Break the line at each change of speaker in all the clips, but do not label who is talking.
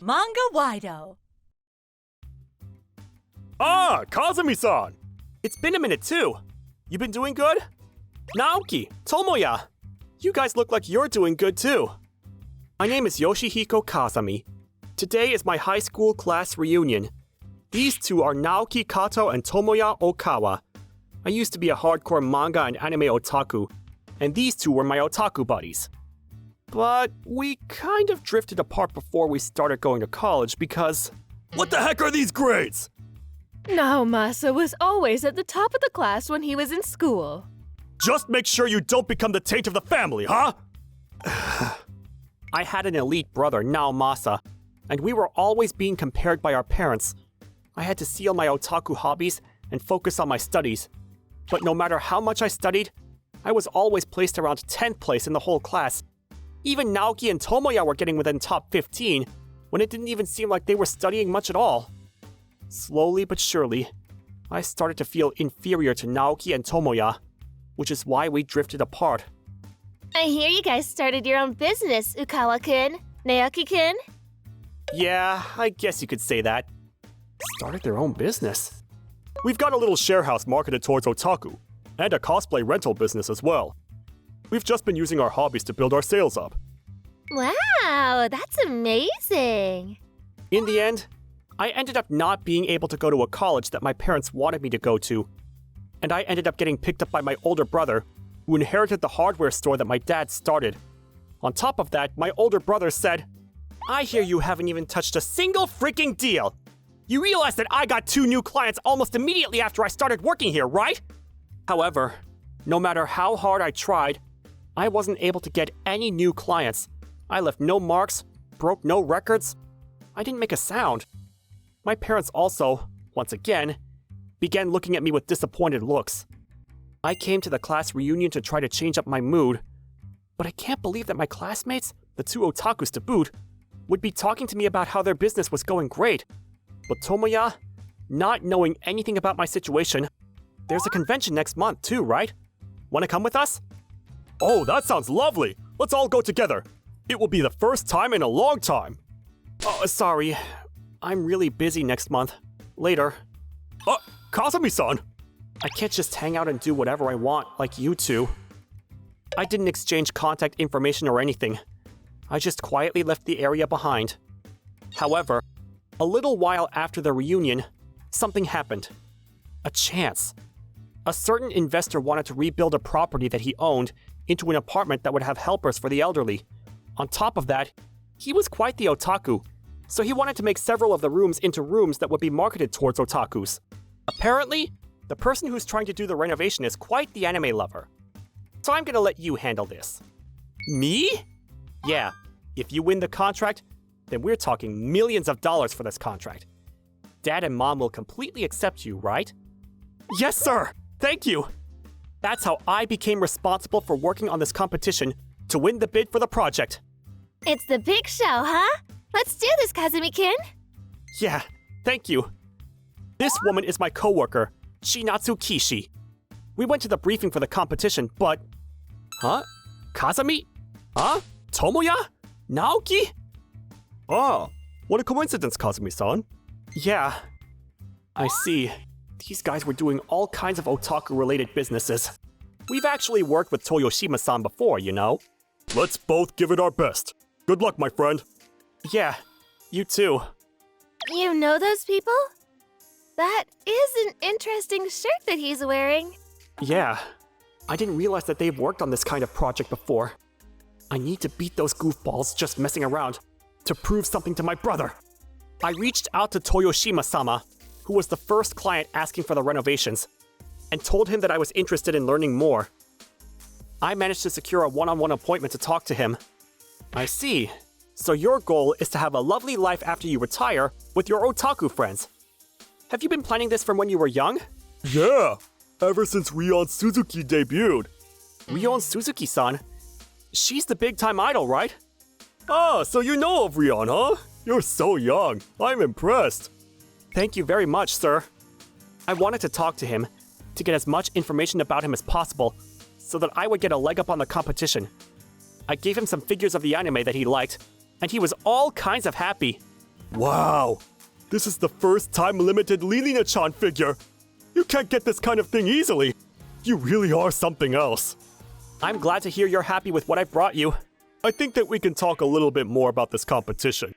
Manga-Waido.
Ah, Kazumi-san! It's been a minute too. You been doing good? Naoki, Tomoya, you guys look like you're doing good too. My name is Yoshihiko Kazami. Today is my high school class reunion. These two are Naoki Kato and Tomoya Okawa. I used to be a hardcore manga and anime otaku, and these two were my otaku buddies. But we kind of drifted apart before we started going to college because... What the heck are these grades?
Naomasa was always at the top of the class when he was in school.
Just make sure you don't become the taint of the family, huh? I had an elite brother, Naomasa, and we were always being compared by our parents. I had to seal my otaku hobbies and focus on my studies. But no matter how much I studied, I was always placed around 10th place in the whole class. Even Naoki and Tomoya were getting within top 15, when it didn't even seem like they were studying much at all. Slowly but surely, I started to feel inferior to Naoki and Tomoya, which is why we drifted apart.
I hear you guys started your own business, Ukawa-kun, Naoki-kun.
Yeah, I guess you could say that. Started their own business. We've got a little share house marketed towards otaku, and a cosplay rental business as well. We've just been using our hobbies to build our sales up.
Wow, that's amazing.
In the end, I ended up not being able to go to a college that my parents wanted me to go to, and I ended up getting picked up by my older brother, who inherited the hardware store that my dad started. On top of that, my older brother said, "I hear you haven't even touched a single freaking deal. You realize that I got 2 new clients almost immediately after I started working here, right?" However, no matter how hard I tried, I wasn't able to get any new clients. I left no marks, broke no records. I didn't make a sound. My parents also, once again, began looking at me with disappointed looks. I came to the class reunion to try to change up my mood, but I can't believe that my classmates, the 2 otakus to boot, would be talking to me about how their business was going great. But Tomoya, not knowing anything about my situation, there's a convention next month too, right? Wanna come with us? Oh, that sounds lovely! Let's all go together! It will be the first time in a long time! Oh, sorry. I'm really busy next month. Later. Kazumi-san! I can't just hang out and do whatever I want, like you two. I didn't exchange contact information or anything. I just quietly left the area behind. However, a little while after the reunion, something happened. A chance. A certain investor wanted to rebuild a property that he owned into an apartment that would have helpers for the elderly. On top of that, he was quite the otaku, so he wanted to make several of the rooms into rooms that would be marketed towards otakus. Apparently, the person who's trying to do the renovation is quite the anime lover. So I'm gonna let you handle this. Me? Yeah, if you win the contract, then we're talking millions of dollars for this contract. Dad and Mom will completely accept you, right? Yes, sir! Thank you! That's how I became responsible for working on this competition to win the bid for the project.
It's the big show, huh? Let's do this, Kazumi-kun.
Yeah, thank you. This woman is my coworker, Shinatsu Kishi. We went to the briefing for the competition, but... Huh? Kazami? Huh? Tomoya? Naoki? Oh, what a coincidence, Kazumi-san. Yeah, I see. These guys were doing all kinds of otaku-related businesses. We've actually worked with Toyoshima-san before, you know. Let's both give it our best. Good luck, my friend. Yeah, you too.
You know those people? That is an interesting shirt that he's wearing.
Yeah, I didn't realize that they've worked on this kind of project before. I need to beat those goofballs just messing around to prove something to my brother. I reached out to Toyoshima-sama, who was the first client asking for the renovations, and told him that I was interested in learning more. I managed to secure a one-on-one appointment to talk to him. I see. So your goal is to have a lovely life after you retire with your otaku friends. Have you been planning this from when you were young? Yeah, ever since Rion Suzuki debuted. Rion Suzuki-san? She's the big-time idol, right? Ah, so you know of Rion, huh? You're so young. I'm impressed. Thank you very much, sir. I wanted to talk to him, to get as much information about him as possible, so that I would get a leg up on the competition. I gave him some figures of the anime that he liked, and he was all kinds of happy. Wow! This is the first time-limited Lilina-chan figure! You can't get this kind of thing easily! You really are something else. I'm glad to hear you're happy with what I brought you. I think that we can talk a little bit more about this competition.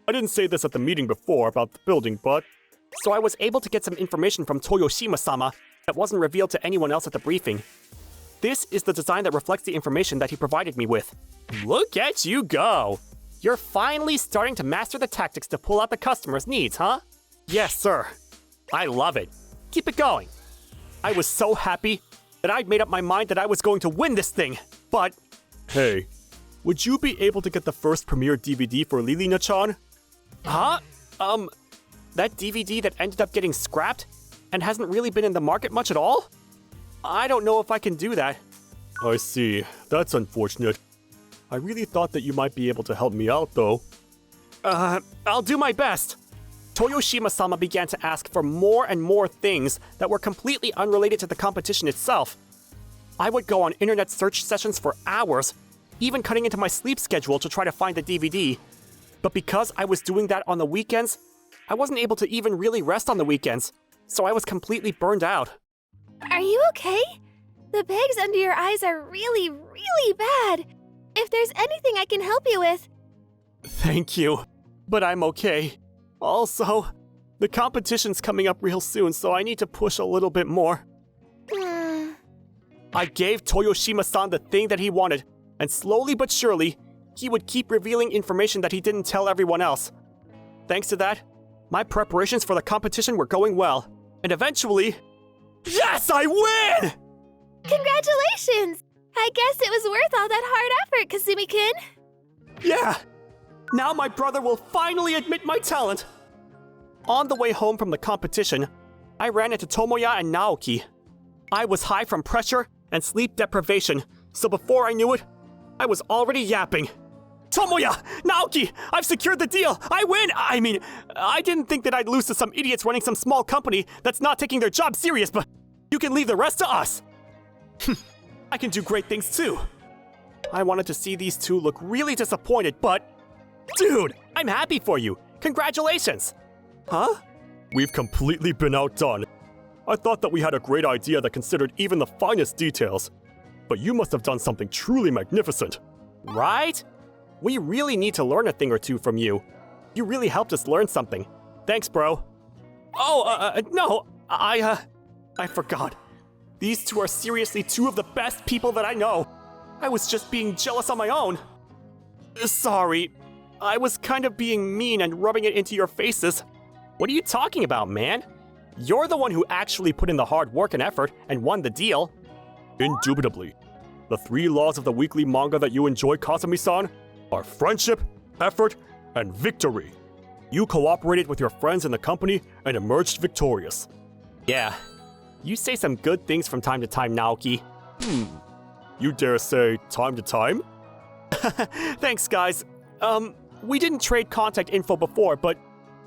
I didn't say this at the meeting before about the building, but... So I was able to get some information from Toyoshima-sama that wasn't revealed to anyone else at the briefing. This is the design that reflects the information that he provided me with. Look at you go! You're finally starting to master the tactics to pull out the customer's needs, huh? Yes, sir. I love it. Keep it going. I was so happy that I'd made up my mind that I was going to win this thing, but... Hey, would you be able to get the first premiere DVD for Lilina-chan? Huh? That DVD that ended up getting scrapped and hasn't really been in the market much at all? I don't know if I can do that. I see. That's unfortunate. I really thought that you might be able to help me out, though. I'll do my best. Toyoshima-sama began to ask for more and more things that were completely unrelated to the competition itself. I would go on internet search sessions for hours, even cutting into my sleep schedule to try to find the DVD. But because I was doing that on the weekends, I wasn't able to even really rest on the weekends, so I was completely burned out.
Are you okay? The bags under your eyes are really, really bad. If there's anything I can help you with...
Thank you, but I'm okay. Also, the competition's coming up real soon, so I need to push a little bit more. I gave Toyoshima-san the thing that he wanted, and slowly but surely, he would keep revealing information that he didn't tell everyone else. Thanks to that, my preparations for the competition were going well, and eventually... Yes, I win!
Congratulations! I guess it was worth all that hard effort, Kasumi-kun.
Yeah! Now my brother will finally admit my talent! On the way home from the competition, I ran into Tomoya and Naoki. I was high from pressure and sleep deprivation, so before I knew it, I was already yapping. Tomoya! Naoki! I've secured the deal! I win! I didn't think that I'd lose to some idiots running some small company that's not taking their job serious, but you can leave the rest to us! I can do great things too. I wanted to see these two look really disappointed, but... Dude, I'm happy for you! Congratulations! Huh? We've completely been outdone. I thought that we had a great idea that considered even the finest details. But you must have done something truly magnificent. Right? We really need to learn a thing or two from you. You really helped us learn something. Thanks, bro. Oh, no, I forgot. These two are seriously two of the best people that I know. I was just being jealous on my own. Sorry, I was kind of being mean and rubbing it into your faces. What are you talking about, man? You're the one who actually put in the hard work and effort and won the deal. Indubitably. The 3 laws of the weekly manga that you enjoy, Kazumi-san, are friendship, effort, and victory. You cooperated with your friends in the company and emerged victorious. Yeah, you say some good things from time to time, Naoki. You dare say time to time? Thanks, guys. We didn't trade contact info before, but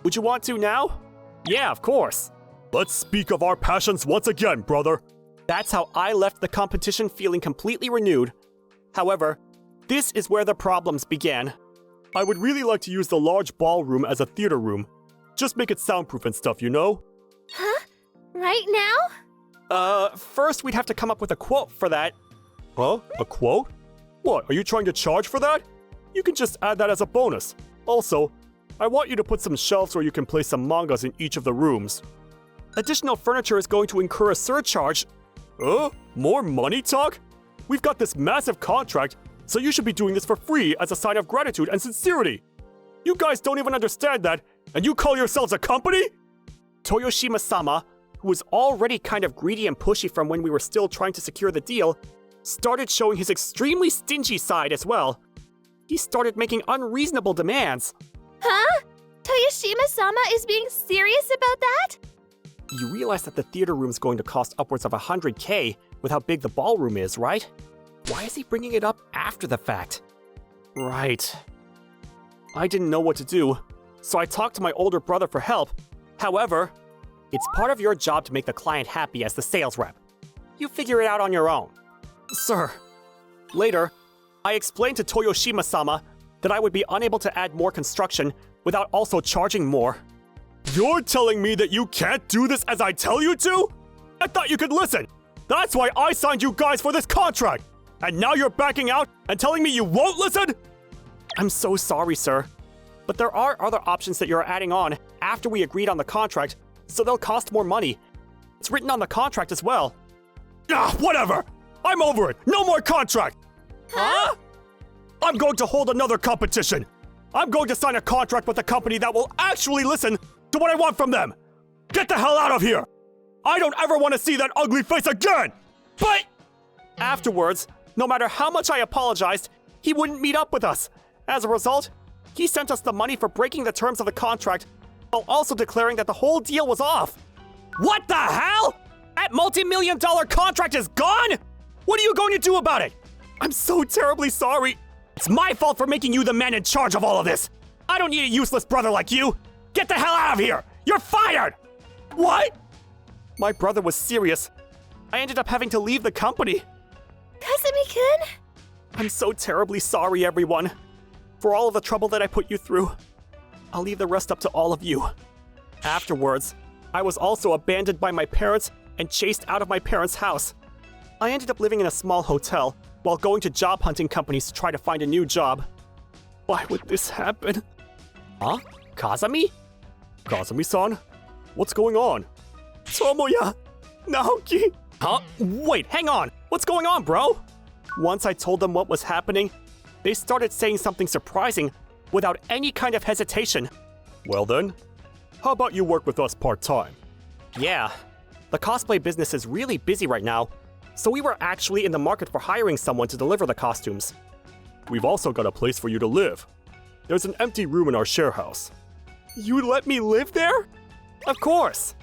would you want to now? Yeah, of course. Let's speak of our passions once again, brother. That's how I left the competition feeling completely renewed. However, this is where the problems began. I would really like to use the large ballroom as a theater room. Just make it soundproof and stuff, you know?
Huh? Right now?
First we'd have to come up with a quote for that. Huh? A quote? What, are you trying to charge for that? You can just add that as a bonus. Also, I want you to put some shelves where you can place some mangas in each of the rooms. Additional furniture is going to incur a surcharge. More money talk? We've got this massive contract, so you should be doing this for free as a sign of gratitude and sincerity. You guys don't even understand that, and you call yourselves a company? Toyoshima-sama, who was already kind of greedy and pushy from when we were still trying to secure the deal, started showing his extremely stingy side as well. He started making unreasonable demands.
Huh? Toyoshima-sama is being serious about that?
You realize that the theater room's going to cost upwards of 100K with how big the ballroom is, right? Why is he bringing it up after the fact? Right. I didn't know what to do, so I talked to my older brother for help. However, it's part of your job to make the client happy as the sales rep. You figure it out on your own. Sir. Later, I explained to Toyoshima-sama that I would be unable to add more construction without also charging more. You're telling me that you can't do this as I tell you to? I thought you could listen! That's why I signed you guys for this contract! And now you're backing out and telling me you won't listen? I'm so sorry, sir. But there are other options that you're adding on after we agreed on the contract, so they'll cost more money. It's written on the contract as well. Ah, whatever! I'm over it! No more contract! Huh? I'm going to hold another competition! I'm going to sign a contract with a company that will actually listen to what I want from them! Get the hell out of here! I don't ever want to see that ugly face again! But afterwards, no matter how much I apologized, he wouldn't meet up with us. As a result, he sent us the money for breaking the terms of the contract while also declaring that the whole deal was off. What the hell? That multi-million-dollar contract is gone? What are you going to do about it? I'm so terribly sorry. It's my fault for making you the man in charge of all of this. I don't need a useless brother like you. Get the hell out of here. You're fired. What? My brother was serious. I ended up having to leave the company.
Kasumi-kun?
I'm so terribly sorry, everyone, for all of the trouble that I put you through. I'll leave the rest up to all of you. Afterwards, I was also abandoned by my parents and chased out of my parents' house. I ended up living in a small hotel while going to job hunting companies to try to find a new job. Why would this happen? Huh? Kazami? Kazami-san? What's going on? Tomoya! Naoki! Huh? Wait, hang on! What's going on, bro? Once I told them what was happening, they started saying something surprising without any kind of hesitation. Well then, how about you work with us part-time? Yeah, the cosplay business is really busy right now, so we were actually in the market for hiring someone to deliver the costumes. We've also got a place for you to live. There's an empty room in our share house. You'd let me live there? Of course!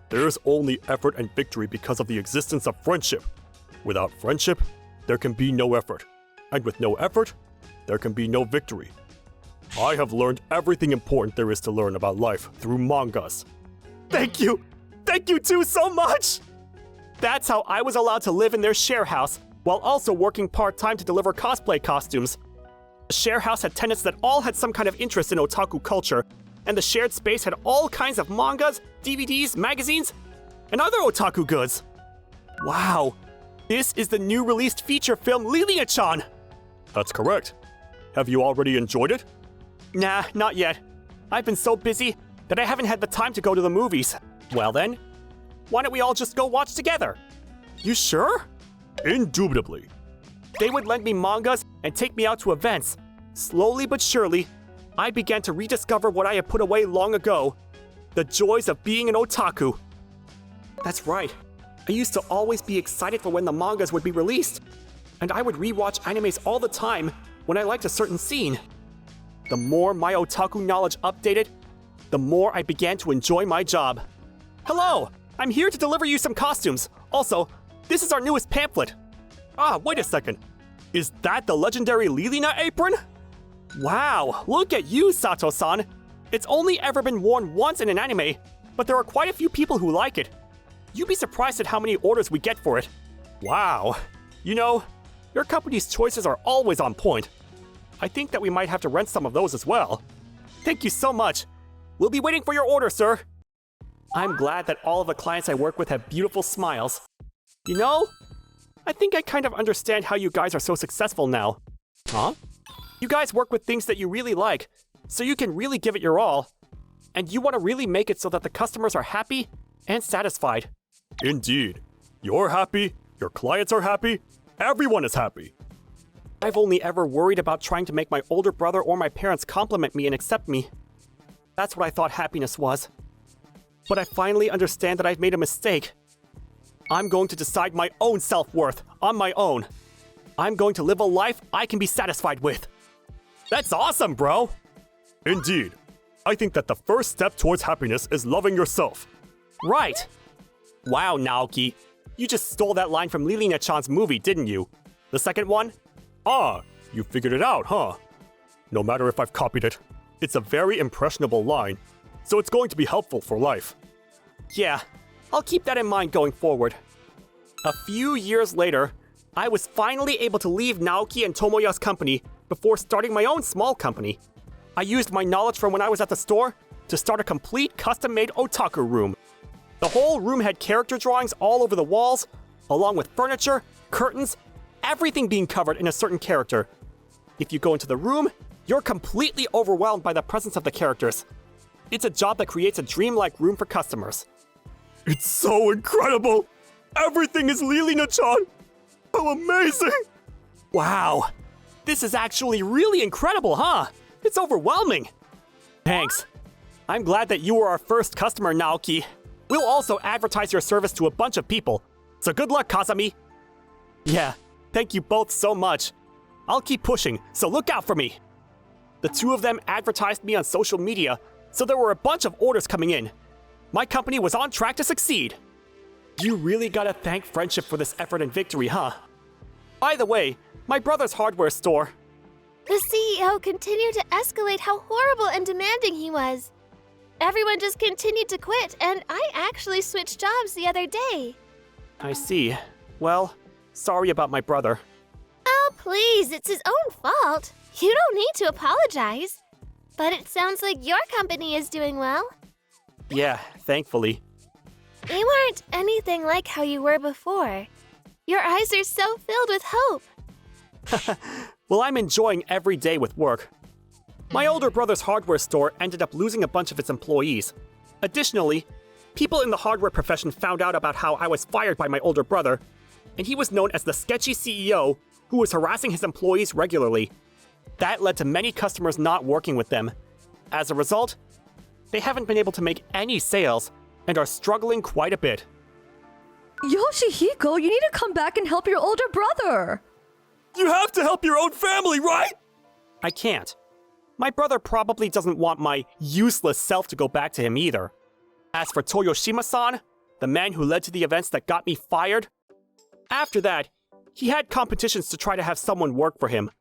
There's only effort and victory because of the existence of friendship. Without friendship, there can be no effort. And with no effort, there can be no victory. I have learned everything important there is to learn about life through mangas. Thank you! Thank you too so much! That's how I was allowed to live in their share house while also working part-time to deliver cosplay costumes. The share house had tenants that all had some kind of interest in otaku culture, and the shared space had all kinds of mangas, DVDs, magazines, and other otaku goods. Wow, this is the new released feature film Lilia-chan! That's correct. Have you already enjoyed it? Nah, not yet. I've been so busy that I haven't had the time to go to the movies. Well then, why don't we all just go watch together? You sure? Indubitably. They would lend me mangas and take me out to events. Slowly but surely, I began to rediscover what I had put away long ago. The joys of being an otaku. That's right. I used to always be excited for when the mangas would be released. And I would rewatch animes all the time when I liked a certain scene. The more my otaku knowledge updated, the more I began to enjoy my job. Hello! I'm here to deliver you some costumes. Also, this is our newest pamphlet. Ah, wait a second. Is that the legendary Lilina apron? Wow, look at you, Sato-san. It's only ever been worn once in an anime, but there are quite a few people who like it. You'd be surprised at how many orders we get for it. Wow. You know, your company's choices are always on point. I think that we might have to rent some of those as well. Thank you so much. We'll be waiting for your order, sir. I'm glad that all of the clients I work with have beautiful smiles. You know, I think I kind of understand how you guys are so successful now. Huh? You guys work with things that you really like, so you can really give it your all. And you want to really make it so that the customers are happy and satisfied. Indeed. You're happy, your clients are happy, everyone is happy. I've only ever worried about trying to make my older brother or my parents compliment me and accept me. That's what I thought happiness was. But I finally understand that I've made a mistake. I'm going to decide my own self-worth on my own. I'm going to live a life I can be satisfied with. That's awesome, bro! Indeed. I think that the first step towards happiness is loving yourself. Right. Wow, Naoki. You just stole that line from Lilina-chan's movie, didn't you? The second one? Ah, you figured it out, huh? No matter if I've copied it, it's a very impressionable line, so it's going to be helpful for life. Yeah, I'll keep that in mind going forward. A few years later, I was finally able to leave Naoki and Tomoya's company before starting my own small company. I used my knowledge from when I was at the store to start a complete custom-made otaku room. The whole room had character drawings all over the walls, along with furniture, curtains, everything being covered in a certain character. If you go into the room, you're completely overwhelmed by the presence of the characters. It's a job that creates a dreamlike room for customers. It's so incredible! Everything is Lilina-chan! How amazing! Wow, this is actually really incredible, huh? It's overwhelming! Thanks. I'm glad that you were our first customer, Naoki. We'll also advertise your service to a bunch of people. So good luck, Kazami. Yeah, thank you both so much. I'll keep pushing, so look out for me. The two of them advertised me on social media, so there were a bunch of orders coming in. My company was on track to succeed. You really gotta thank friendship for this effort and victory, huh? By the way, my brother's hardware store.
The CEO continued to escalate how horrible and demanding he was. Everyone just continued to quit, and I actually switched jobs the other day.
I see. Well, sorry about my brother.
Oh, please, it's his own fault. You don't need to apologize. But it sounds like your company is doing well.
Yeah, thankfully.
You aren't anything like how you were before. Your eyes are so filled with hope.
Well, I'm enjoying every day with work. My older brother's hardware store ended up losing a bunch of its employees. Additionally, people in the hardware profession found out about how I was fired by my older brother, and he was known as the sketchy CEO who was harassing his employees regularly. That led to many customers not working with them. As a result, they haven't been able to make any sales and are struggling quite a bit.
Yoshihiko, you need to come back and help your older brother.
You have to help your own family, right? I can't. My brother probably doesn't want my useless self to go back to him either. As for Toyoshima-san, the man who led to the events that got me fired, after that, he had competitions to try to have someone work for him.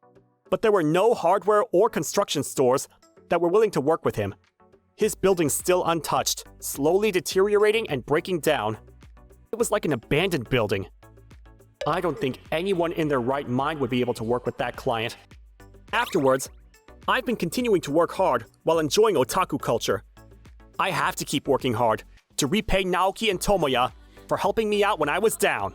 But there were no hardware or construction stores that were willing to work with him. His building's still untouched, slowly deteriorating and breaking down. It was like an abandoned building. I don't think anyone in their right mind would be able to work with that client. Afterwards, I've been continuing to work hard while enjoying otaku culture. I have to keep working hard to repay Naoki and Tomoya for helping me out when I was down.